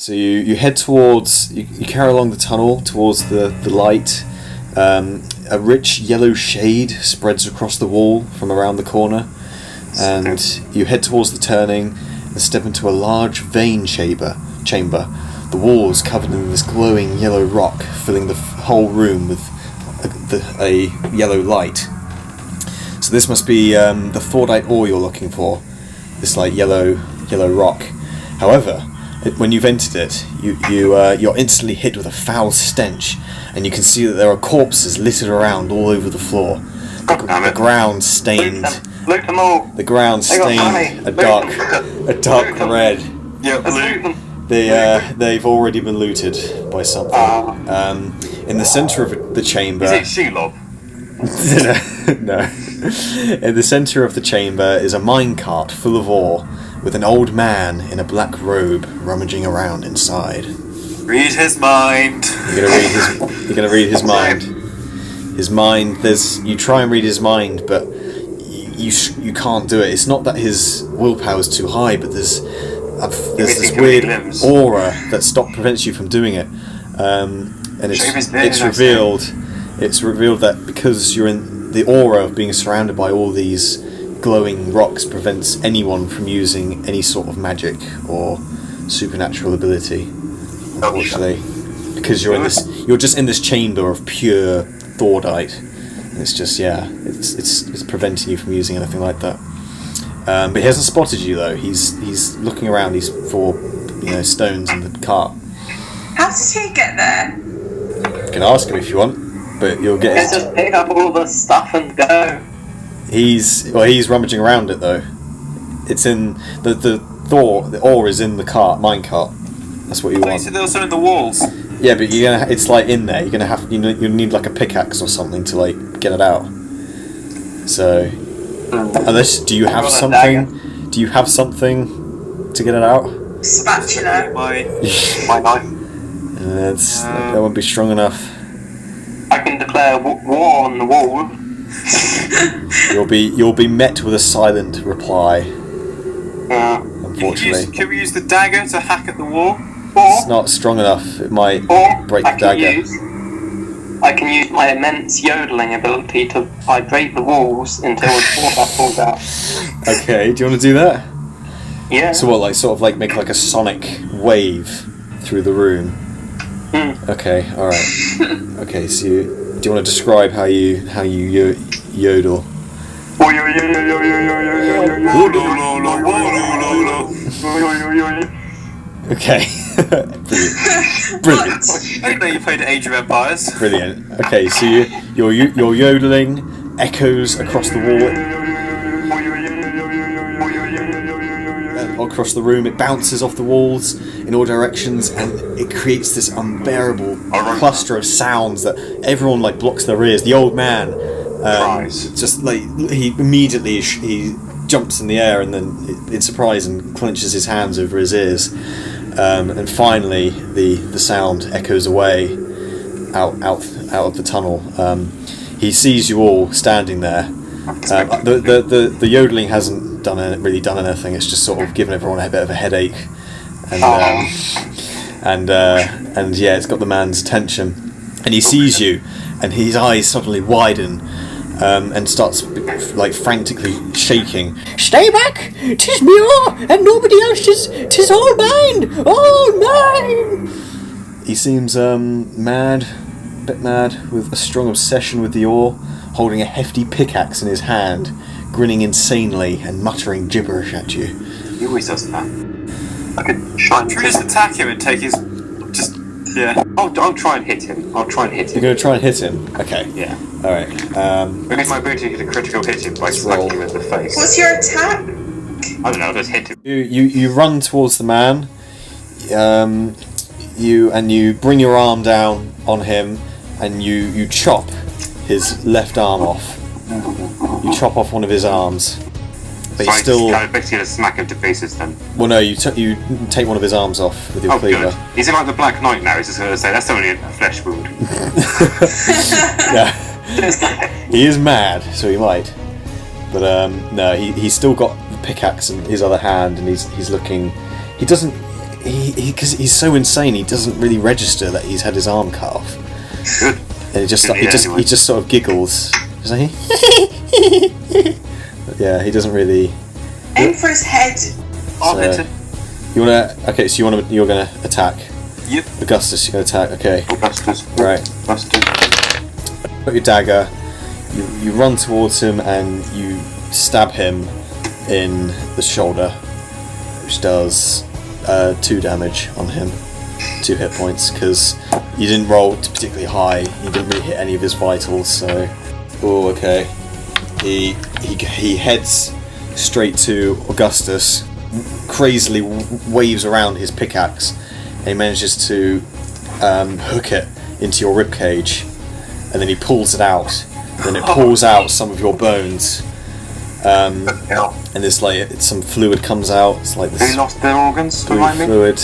So you head towards, you carry along the tunnel towards the light. A rich yellow shade spreads across the wall from around the corner, and you head towards the turning and step into a large vein chamber. The walls covered in this glowing yellow rock, filling the whole room with a yellow light. So this must be the thordite ore you're looking for. This like yellow rock. However, when you've entered it, you're instantly hit with a foul stench, and you can see that there are corpses littered around all over the floor. The ground stained. Loot them all. The ground stained a dark red. Yeah, loot. They've already been looted by something. In the centre of the chamber. Is it Shelob? No. In the centre of the chamber is a minecart full of ore, with an old man in a black robe rummaging around inside. Read his mind. You're gonna read his mind. His mind. You try and read his mind, but you can't do it. It's not that his willpower's too high, but there's this weird aura that prevents you from doing it. And it's revealed. It's revealed that because you're in the aura of being surrounded by all these glowing rocks prevents anyone from using any sort of magic or supernatural ability. Unfortunately, because you're just in this chamber of pure thordite. It's just it's preventing you from using anything like that. But he hasn't spotted you though. He's looking around. He's for stones in the cart. How did he get there? You can ask him if you want, but you'll get. Let's just pick up all the stuff and go. He's rummaging around it though. It's in the ore is in the minecart. That's what you want. So there was some in the walls. Yeah, but it's like in there. You're gonna have you need like a pickaxe or something to like get it out. So do you have something? Do you have something to get it out? Spatula. My knife. That won't be strong enough. I can declare war on the wall. You'll be met with a silent reply. Unfortunately, can we use the dagger to hack at the wall? It's not strong enough. It might break the dagger. I can use my immense yodeling ability to vibrate the walls until the falls out. Okay, do you want to do that? Yeah. So what, sort of make like a sonic wave through the room? Okay, all right. Okay, so do you want to describe how you yodel? Okay. Brilliant. I didn't know you played Age of Empires. Brilliant. Okay, so your yodeling echoes across the wall. Across the room, it bounces off the walls in all directions, and it creates this unbearable cluster of sounds that everyone blocks their ears. The old man, just he immediately he jumps in the air and then in surprise and clenches his hands over his ears, and finally the sound echoes away out of the tunnel. He sees you all standing there. The yodeling hasn't really done anything. It's just sort of given everyone a bit of a headache, and it's got the man's attention, and he sees you, and his eyes suddenly widen, and starts frantically shaking. Stay back! 'Tis me all, and nobody else. 'Tis all mine, all mine. He seems a bit mad, with a strong obsession with the ore, holding a hefty pickaxe in his hand, grinning insanely and muttering gibberish at you. He always does that. I could try and just attack him and take his... I'll try and hit him. You're going to try and hit him? Okay. Yeah. Alright. Because my ability to critical hit him by smacking him in the face. What's your attack? I don't know, I'll just hit him. You run towards the man. You bring your arm down on him, and you chop his left arm off. You chop off one of his arms, but you still. Basically, to smack him to pieces then. Well, no, you take one of his arms off with your cleaver. Good. He's like the Black Knight now. He's just going to say that's only a flesh wound. Yeah, he is mad, so he might. But no, he's still got the pickaxe in his other hand, and he's looking. He doesn't. because he's so insane, he doesn't really register that he's had his arm cut off. Good. And he just sort of giggles. He's like, yeah, he doesn't really. Aim for his head. I'll hit So, it. you wanna? Okay, so you're gonna attack. Yep. Augustus, you're gonna attack. Okay, Augustus. right. Augustus. Put your dagger. You run towards him and you stab him in the shoulder, which does 2 damage on him, 2 hit points, because you didn't roll particularly high. You didn't really hit any of his vitals. So, oh, okay. He heads straight to Augustus, crazily waves around his pickaxe, and he manages to hook it into your ribcage, and then he pulls it out. Then it pulls out some of your bones, and there's like some fluid comes out. It's like this Who lost their organs? Remind me. fluid.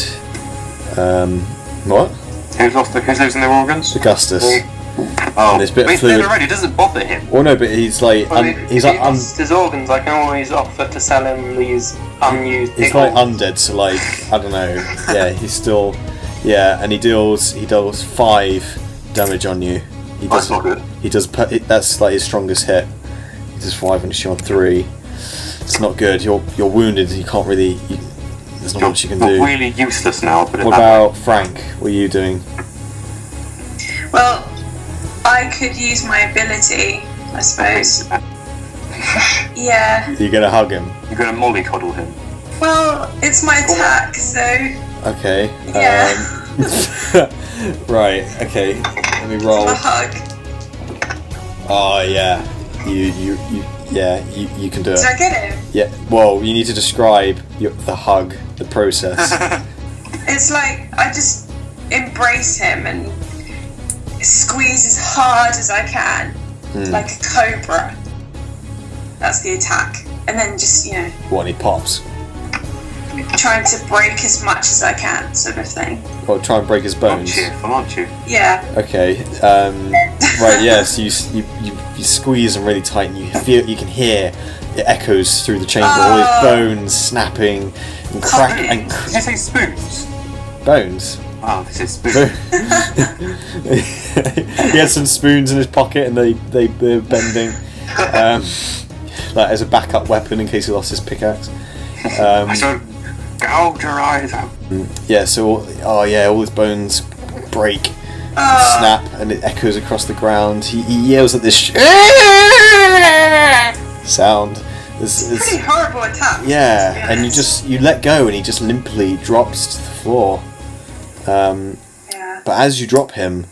What? Who's losing their organs? Augustus. Oh, And there's a bit of he's fluid. dead already. It doesn't bother him. Well, no, but he's like If he's he like lost his organs, I can always offer to sell him these unused he's like pickles. undead. So like I don't know. Yeah, he's still and he deals 5 damage on you. He That's does. not good. He does. That's like his strongest hit. He does 5 and you're on 3. It's not good. You're wounded. You can't really. There's not much you can do. Really useless now. But What about Frank? What are you doing? Well, I could use my ability, I suppose. Yeah. You're gonna hug him. You're gonna mollycoddle him. Well, it's my attack, so Okay. yeah. Right. Okay. Let me roll. A hug. Oh yeah. You can do Did it. I get him? Yeah. Well, you need to describe the hug, the process. It's like I just embrace him and squeeze as hard as I can, like a cobra. That's the attack. And then just, What? And he pops. trying to break as much as I can, sort of thing. Well, try and break his bones. Aren't you? Yeah. Okay. Right. Yes. You squeeze him really tight, and you can hear it echoes through the chamber. All his bones snapping and crack and Did you say spoons? bones. Oh, this is spoons. He had some spoons in his pocket, and they're bending, like as a backup weapon in case he lost his pickaxe. I should gouge your eyes out. Yeah. So all his bones break, and snap, and it echoes across the ground. He yells at this sound. It's a pretty horrible attack. Yeah, to be and honest. you let go, and he just limply drops to the floor. Yeah. But as you drop him,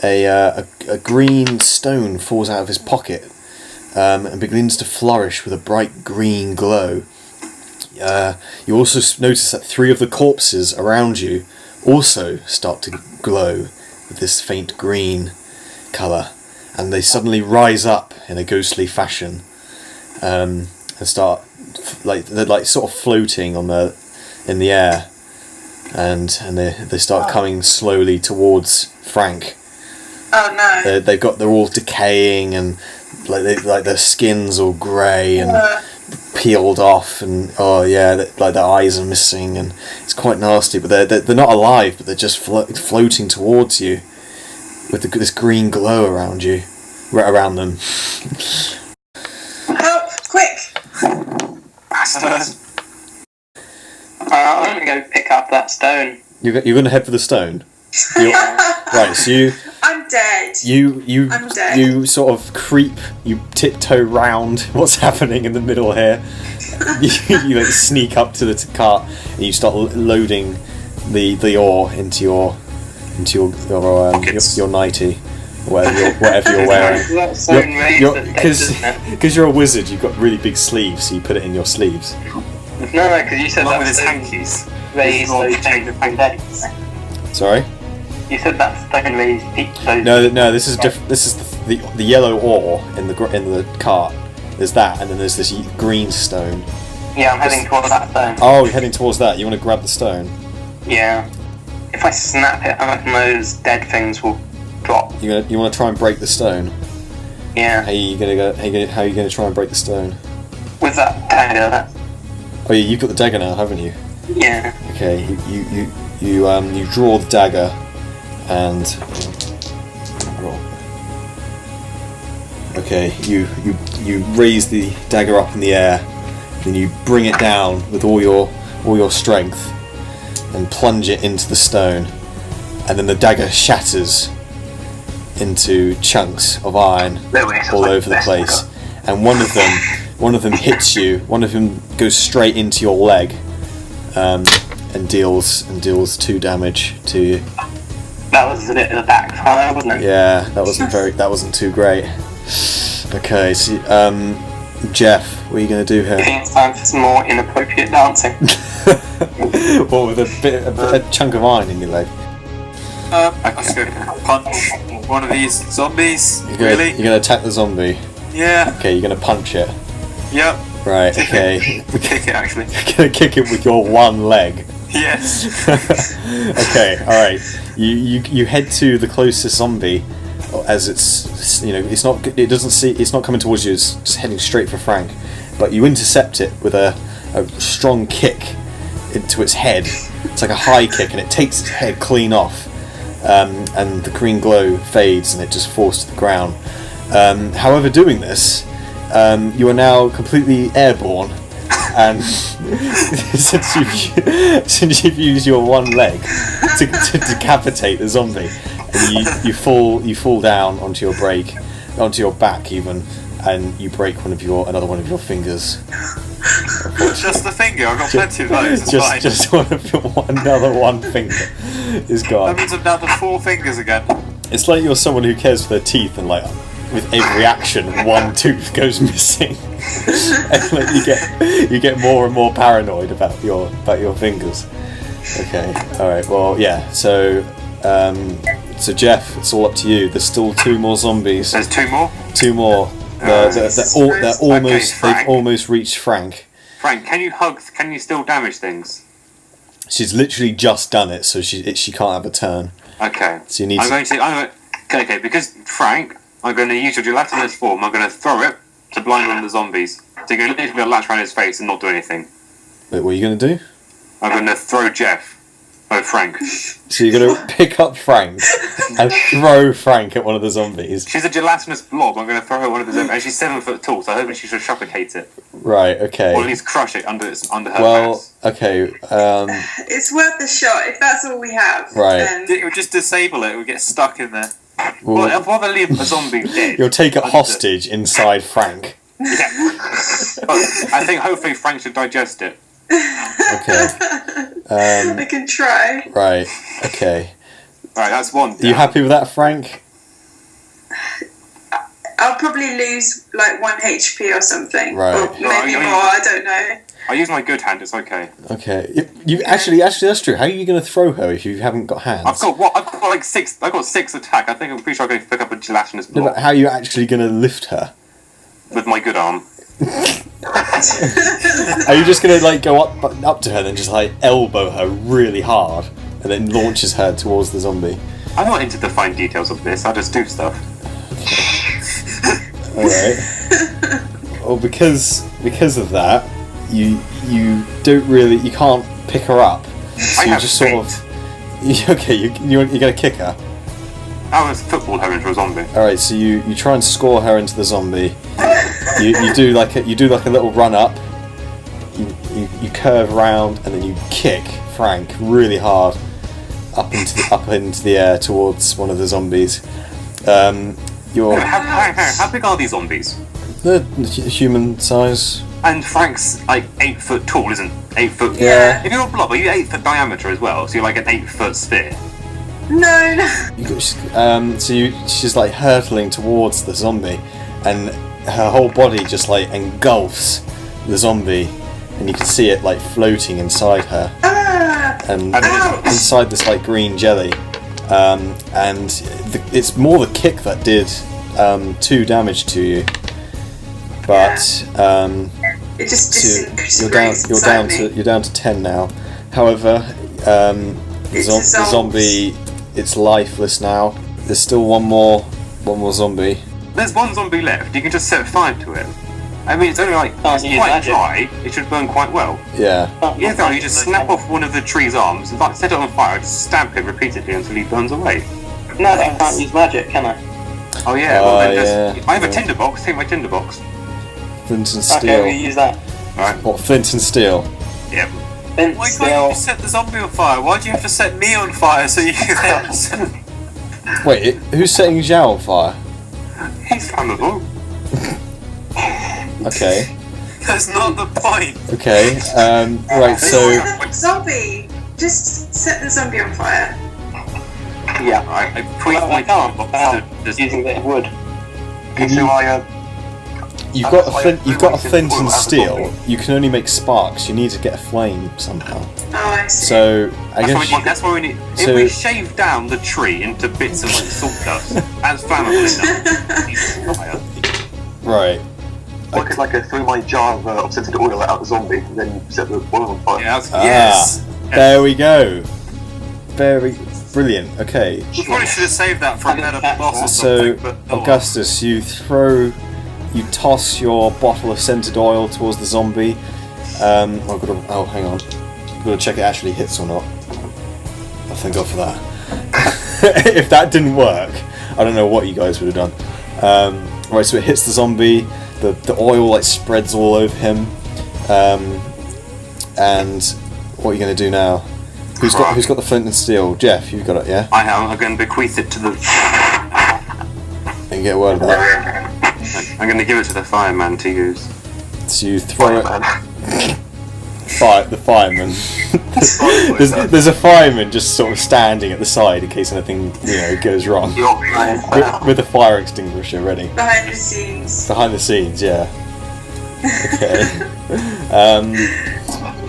a green stone falls out of his pocket and begins to flourish with a bright green glow. You also notice that 3 of the corpses around you also start to glow with this faint green colour, and they suddenly rise up in a ghostly fashion and start they're sort of floating in the air, and they start coming slowly towards Frank. Oh no. They're all decaying, and their skin's all grey and peeled off, and their eyes are missing, and it's quite nasty. But they're not alive, but they're just floating towards you with this green glow around you, around them. Help! Quick! I'm gonna go pick up that stone. You're going to head for the stone. Right, so I'm dead. I'm dead. you sort of creep, you tiptoe round what's happening in the middle here. you like sneak up to the cart, and you start loading the ore into your nightie, whatever you're wearing. That stone raised at the edge, isn't it? Because you're a wizard, you've got really big sleeves, so you put it in your sleeves. No, because you said Along that with his stone hankies. raised All those change of dates. Sorry. You said that stone raised those. No. This is different. This is the yellow ore in the cart. There's that, and then there's this green stone. Yeah, I'm heading towards that stone. Oh, you're heading towards that. You want to grab the stone? Yeah. If I snap it, I reckon those dead things will drop. You want to try and break the stone? Yeah. How are you gonna try and break the stone? With that dagger. Oh yeah, you've got the dagger now, haven't you? Yeah. Okay, you draw the dagger and roll. Okay, you raise the dagger up in the air, then you bring it down with all your strength and plunge it into the stone, and then the dagger shatters into chunks of iron all over the place, and one of them hits you. One of them goes straight into your leg, and deals 2 damage to you. That was a bit of a backfire, wasn't it? Yeah, that wasn't too great. Okay, so Jeph, what are you going to do I here? think it's time for some more inappropriate dancing. What, with a chunk of iron in your leg? I'm just going to punch one of these zombies. You're going to attack the zombie. Yeah. Okay, you're going to punch it. Yep. Right. Okay. Kick it, actually. You're going to kick it with your one leg. Yes. Okay. All right. You head to the closest zombie, as it's it's not coming towards you. It's just heading straight for Frank, but you intercept it with a strong kick into its head. It's like a high kick, and it takes its head clean off, and the green glow fades, and it just falls to the ground. However, doing this, you are now completely airborne, and since you've used your one leg to decapitate the zombie, and you fall down onto your back even, and you break another one of your fingers. Just the finger. I've got plenty of those. Just another one finger is gone. That means I'm down to 4 fingers again. It's like you're someone who cares for their teeth, and like with every action, one tooth goes missing, and like you get more and more paranoid about your fingers. Okay, all right. Well, yeah. So Jeph, it's all up to you. There's still 2 more zombies. There's 2 more. 2 more. They've almost reached Frank. Frank, can you hug? Can you still damage things? She's literally just done it, so she can't have a turn. Okay. So you need. Okay, because Frank, I'm going to use your gelatinous form. I'm going to throw it to blind one of the zombies. So you're going to literally latch around his face and not do anything. Wait, what are you going to do? I'm going to throw Jeph. Oh, Frank. So you're going to pick up Frank and throw Frank at one of the zombies. She's a gelatinous blob. I'm going to throw her at one of the zombies. And she's 7 foot tall, so I'm hoping she should suffocate it. Right. Okay. Or at least crush it under her mass. Okay. It's worth a shot if that's all we have. Right. Then... It would just disable it. It would get stuck in there. Well, I'd rather leave a zombie dead. You'll take it hostage inside Frank. Yeah. I think hopefully Frank should digest it. Okay. I can try. Right. Okay. Right, that's one. Are you happy with that, Frank? I'll probably lose like 1 HP or something. Right. Or maybe more, I don't know. I use my good hand, it's okay. Okay. You actually that's true. How are you going to throw her if you haven't got hands? I've got like 6. I've got 6 attack. I think I'm pretty sure I'm going to pick up a gelatinous blob. No, but how are you actually going to lift her? With my good arm. Are you just going to like go up to her and then just like elbow her really hard and then launches her towards the zombie? I'm not into the fine details of this. I just do stuff. All right. Well, because of that, you can't pick her up. So you just sort of. Okay, you're going to kick her. I was football her into a zombie. All right, so you try and score her into the zombie. You do like a little run up. You curve around and then you kick Frank really hard up into the air towards one of the zombies. How big are these zombies? They're human size. And Frank's like 8 foot tall, isn't 8 foot? Yeah. If you're a blob, are you 8 foot diameter as well? So you're like an 8 foot sphere. No. She's like hurtling towards the zombie, and her whole body just like engulfs the zombie, and you can see it like floating inside her, and inside this like green jelly, it's more the kick that did 2 damage to you, but it just you're down to 10 now. However, the zombie, it's lifeless now. There's still one more zombie. There's one zombie left. You can just set fire to it. I mean, it's only like Can't use quite magic. dry. It should burn quite well. Yeah. Yeah, though, you just snap off one of the tree's arms, and like set it on fire, just stamp it repeatedly until he burns away. No, I can't use magic, can I? Oh yeah, well then yeah, I have a yeah. tinderbox. Take my tinderbox. Flint and Okay, steel. we'll use that. Alright. What, flint and steel? Yep. Then Why can't still, you set the zombie on fire? Why do you have to set me on fire so you can then... Wait, who's setting Zhao on fire? He's flammable. Okay. That's not the point. Okay. Right, so... Zombie! Just set the zombie on fire. yeah. Alright, I put Well, my I can't tinderbox to just... using a bit of wood. Okay, so You've got a flint and steel. You can only make sparks. You need to get a flame somehow. Oh, I see. So I guess That's why we need. So- If we shave down the tree into bits of like salt dust, that's flammable enough. He's fire. right. I could throw my jar of scented oil at the zombie and then set the oil on fire. Yeah, that's, Yes. There we go. Very brilliant. Okay. You probably should have saved that for a better boss or So something, but oh well. Augustus, you toss your bottle of scented oil towards the zombie. Hang on. I've got to check it actually hits or not. Oh, thank God for that. If that didn't work, I don't know what you guys would have done. Right, so it hits the zombie. The oil like spreads all over him. And what are you going to do now? Who's got the flint and steel? Jeph, you've got it, yeah? I am. I'm going to bequeath it to the. You can get a word of that. I'm going to give it to the fireman to use. So you throw it. Man. The fireman. there's a fireman just sort of standing at the side in case anything goes wrong with a fire extinguisher ready Behind the scenes. behind the scenes. Yeah. Okay.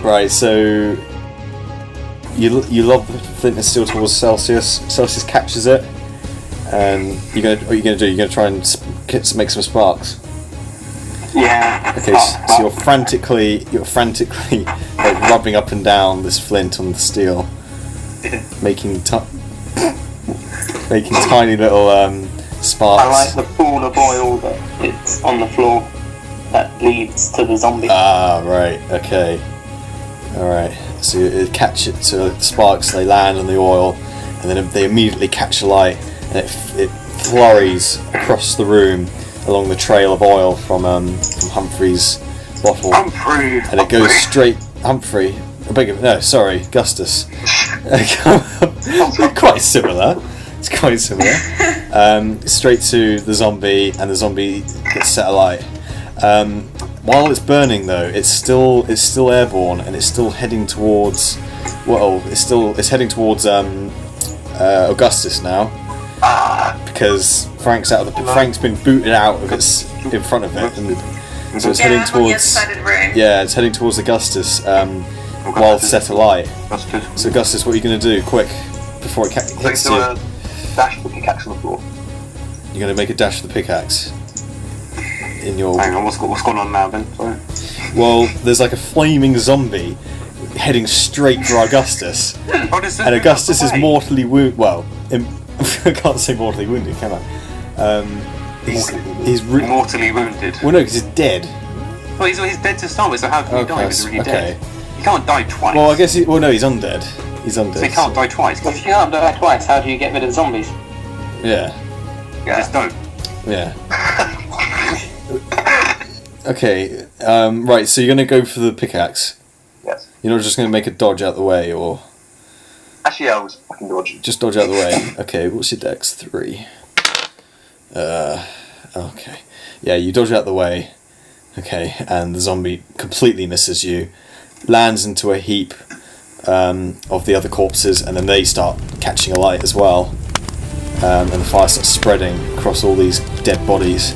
Right. So you lob the flint and steel towards Celsius. Celsius catches it, and what are you gonna do? You're gonna try and make some sparks. Yeah. Okay, so you're frantically like rubbing up and down this flint on the steel, making tiny little sparks. I like the pool of oil that it's on the floor that leads to the zombie. Ah, right. Okay. All right. So you catch it to sparks. They land on the oil, and then they immediately catch alight, and it flurries across the room along the trail of oil from Humphrey's bottle, Humphrey! and it goes straight. Humphrey. Augustus. Quite similar. It's quite similar. Straight to the zombie, and the zombie gets set alight. While it's burning, though, it's still airborne, and it's still heading towards. It's heading towards Augustus now, because Frank's been booted out of in front of it, and so it's heading I'm on the other towards. side of the room. Yeah, it's heading towards Augustus. While it's set alight. So Augustus, what are you going to do? Quick, before it hits you. Dash the pickaxe on the floor. You're going to make a dash for the pickaxe. In your. Hang on, what's going on now then? Sorry. Well, there's like a flaming zombie heading straight for Augustus, Oh, this and Augustus is mortally wounded. Well, I can't say mortally wounded, can I? He's mortally wounded. well, no, because he's dead. Well, he's dead to start with, so how can he die if he's really dead? He can't die twice. Well, I guess he's undead. He's undead. So he can't die twice. If you can't do that twice, how do you get rid of zombies? Yeah. Just don't. Yeah. Okay. Right. So you're gonna go for the pickaxe. Yes. You're not just gonna make a dodge out the way, or Actually, I was fucking dodging. just dodge out the way. Okay. What's your dex? 3. Okay. Yeah. You dodge out the way. Okay. And the zombie completely misses you, lands into a heap of the other corpses, and then they start catching alight as well. And the fire starts spreading across all these dead bodies.